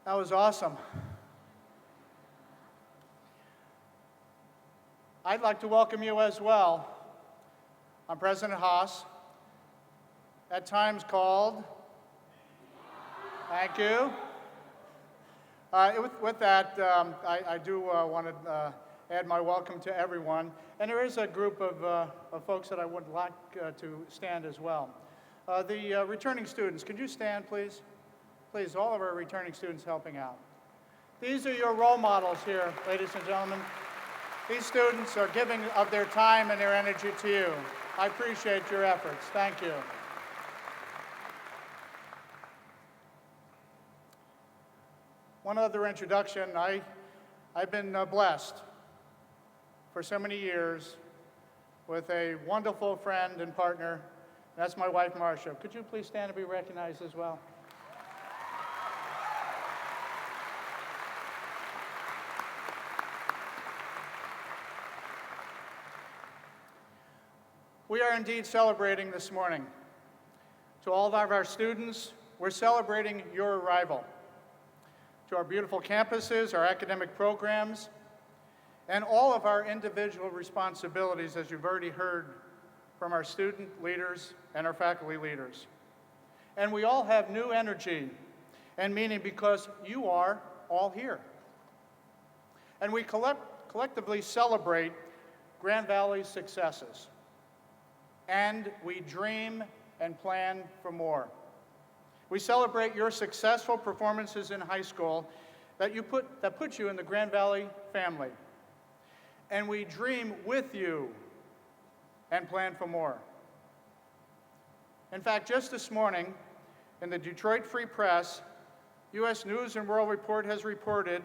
That was awesome. I'd like to welcome you as well. I'm President Haas, at times called. Thank you. With that, I do want to add my welcome to everyone. And there is a group of folks that I would like to stand as well. The returning students, could you stand, please? Please, all of our returning students helping out. These are your role models here, ladies and gentlemen. These students are giving of their time and their energy to you. I appreciate your efforts. Thank you. One other introduction. I've been blessed for so many years with a wonderful friend and partner. That's my wife, Marcia. Could you please stand and be recognized as well? We are indeed celebrating this morning. To all of our students, we're celebrating your arrival. To our beautiful campuses, our academic programs, and all of our individual responsibilities, as you've already heard from our student leaders and our faculty leaders. And we all have new energy and meaning because you are all here. And we collectively celebrate Grand Valley's successes. And we dream and plan for more. We celebrate your successful performances in high school that put you in the Grand Valley family. And we dream with you and plan for more. In fact, just this morning, in the Detroit Free Press, U.S. News and World Report has reported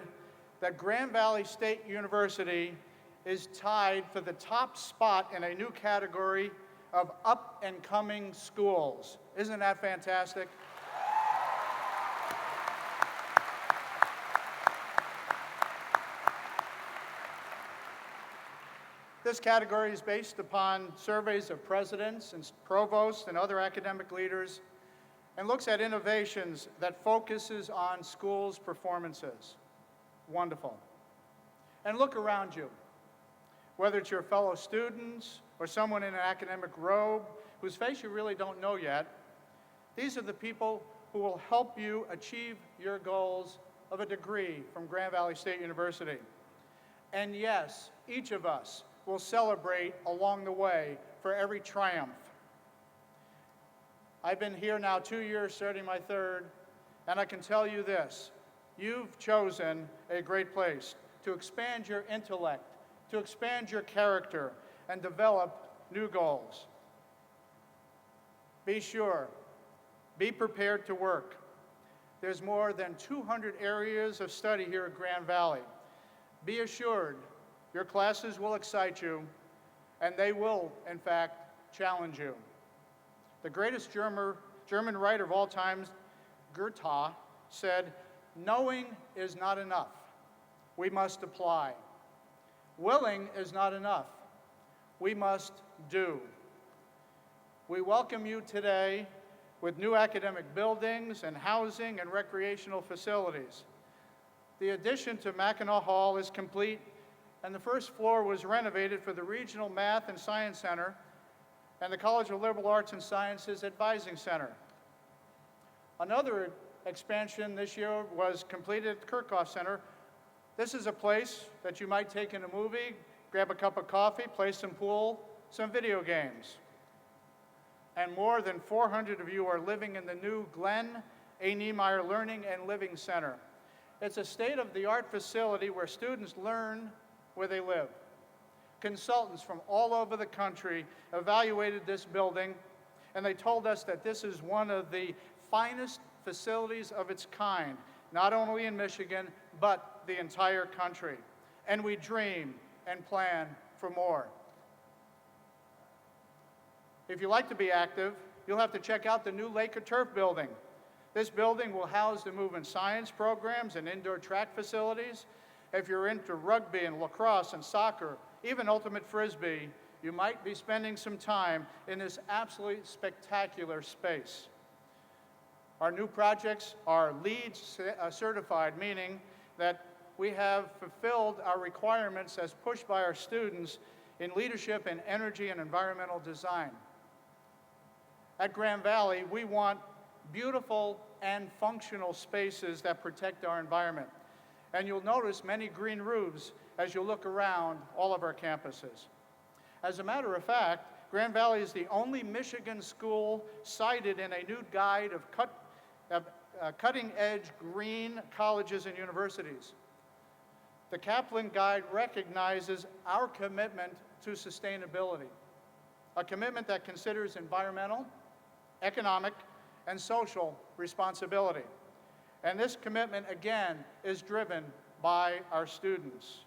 that Grand Valley State University is tied for the top spot in a new category of up-and-coming schools. Isn't that fantastic? This category is based upon surveys of presidents and provosts and other academic leaders and looks at innovations that focuses on schools' performances. Wonderful. And look around you. Whether it's your fellow students or someone in an academic robe whose face you really don't know yet, these are the people who will help you achieve your goals of a degree from Grand Valley State University. And yes, each of us will celebrate along the way for every triumph. I've been here now 2 years, starting my third, and I can tell you this: you've chosen a great place to expand your intellect, to expand your character, and develop new goals. Be sure, be prepared to work. There's more than 200 areas of study here at Grand Valley. Be assured, your classes will excite you, and they will, in fact, challenge you. The greatest German writer of all times, Goethe, said, "Knowing is not enough. We must apply. Willing is not enough. We must do." We welcome you today with new academic buildings and housing and recreational facilities. The addition to Mackinac Hall is complete, and the first floor was renovated for the Regional Math and Science Center and the College of Liberal Arts and Sciences Advising Center. Another expansion this year was completed at the Kirchhoff Center. This is a place that you might take in a movie, grab a cup of coffee, play some pool, some video games. And more than 400 of you are living in the new Glenn A. Niemeyer Learning and Living Center. It's a state-of-the-art facility where students learn where they live. Consultants from all over the country evaluated this building, and they told us that this is one of the finest facilities of its kind, not only in Michigan, but the entire country. And we dream and plan for more. If you like to be active, you'll have to check out the new Laker Turf building. This building will house the movement science programs and indoor track facilities, if you're into rugby and lacrosse and soccer, even ultimate frisbee, you might be spending some time in this absolutely spectacular space. Our new projects are LEED certified, meaning that we have fulfilled our requirements as pushed by our students in leadership in energy and environmental design. At Grand Valley, we want beautiful and functional spaces that protect our environment. And you'll notice many green roofs as you look around all of our campuses. As a matter of fact, Grand Valley is the only Michigan school cited in a new guide of cutting-edge green colleges and universities. The Kaplan Guide recognizes our commitment to sustainability, a commitment that considers environmental, economic, and social responsibility. And this commitment, again, is driven by our students.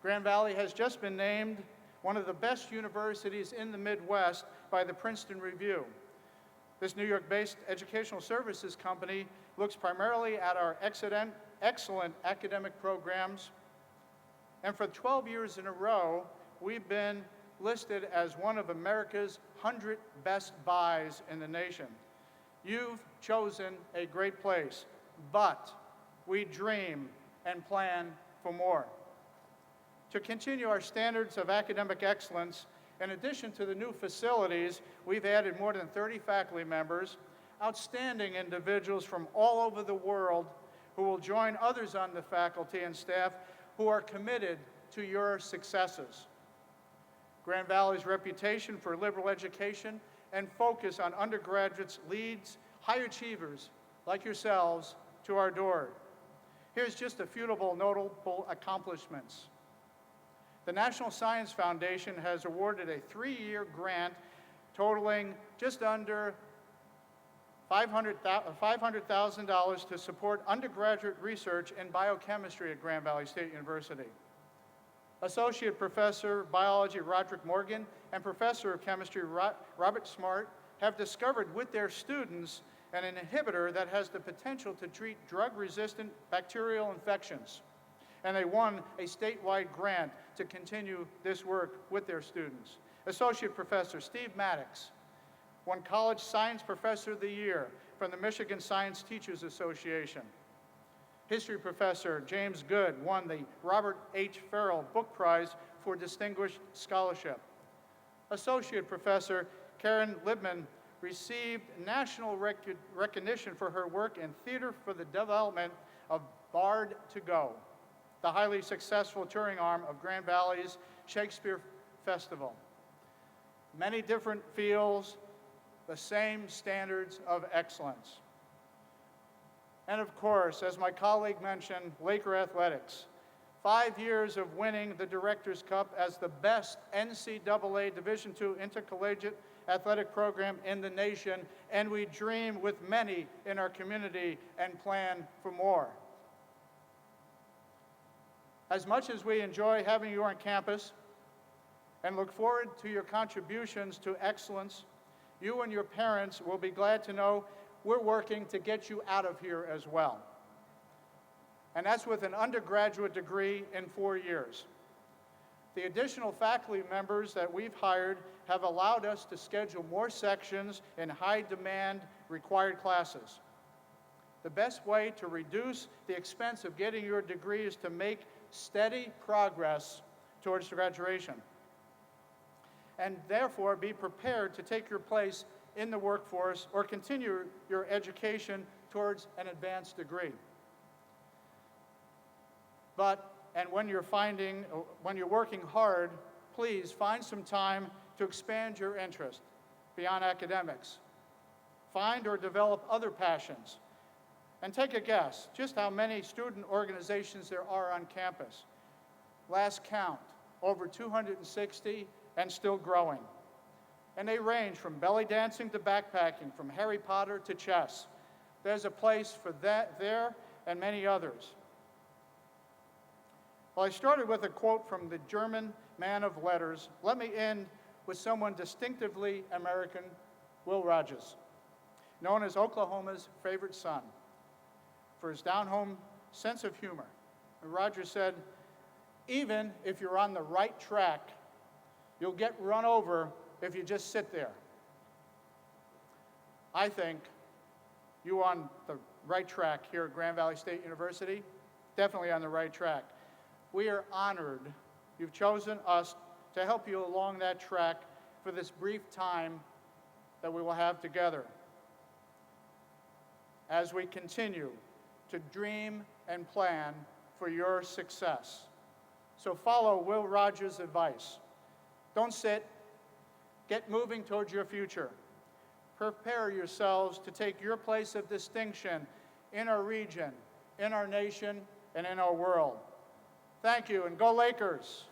Grand Valley has just been named one of the best universities in the Midwest by the Princeton Review. This New York-based educational services company looks primarily at our excellent academic programs, and for 12 years in a row, we've been listed as one of America's 100 best buys in the nation. You've chosen a great place, but we dream and plan for more. To continue our standards of academic excellence, in addition to the new facilities, we've added more than 30 faculty members, outstanding individuals from all over the world who will join others on the faculty and staff who are committed to your successes. Grand Valley's reputation for liberal education and focus on undergraduates leads high achievers like yourselves to our door. Here's just a few notable accomplishments. The National Science Foundation has awarded a 3-year grant totaling just under $500,000 to support undergraduate research in biochemistry at Grand Valley State University. Associate Professor of Biology Roderick Morgan and Professor of Chemistry Robert Smart have discovered with their students an inhibitor that has the potential to treat drug-resistant bacterial infections. And they won a statewide grant to continue this work with their students. Associate Professor Steve Maddox won College Science Professor of the Year from the Michigan Science Teachers Association. History Professor James Good won the Robert H. Farrell Book Prize for Distinguished Scholarship. Associate Professor Karen Libman received national recognition for her work in theater for the development of Bard to Go, the highly successful touring arm of Grand Valley's Shakespeare Festival. Many different fields, the same standards of excellence. And of course, as my colleague mentioned, Laker Athletics. 5 years of winning the Directors' Cup as the best NCAA Division II intercollegiate athletic program in the nation, and we dream with many in our community and plan for more. As much as we enjoy having you on campus and look forward to your contributions to excellence, you and your parents will be glad to know we're working to get you out of here as well. And that's with an undergraduate degree in 4 years. The additional faculty members that we've hired have allowed us to schedule more sections in high-demand required classes. The best way to reduce the expense of getting your degree is to make steady progress towards graduation, and therefore be prepared to take your place in the workforce or continue your education towards an advanced degree. When you're working hard, please find some time to expand your interest beyond academics. Find or develop other passions. And take a guess just how many student organizations there are on campus. Last count, over 260 and still growing. And they range from belly dancing to backpacking, from Harry Potter to chess. There's a place for that there and many others. Well, I started with a quote from the German man of letters. Let me end with someone distinctively American, Will Rogers, known as Oklahoma's favorite son, for his down-home sense of humor, And Roger said, even if you're on the right track, you'll get run over if you just sit there. I think you're on the right track here at Grand Valley State University, definitely on the right track. We are honored you've chosen us to help you along that track for this brief time that we will have together as we continue to dream and plan for your success. So follow Will Rogers' advice. Don't sit. Get moving towards your future. Prepare yourselves to take your place of distinction in our region, in our nation, and in our world. Thank you, and go Lakers!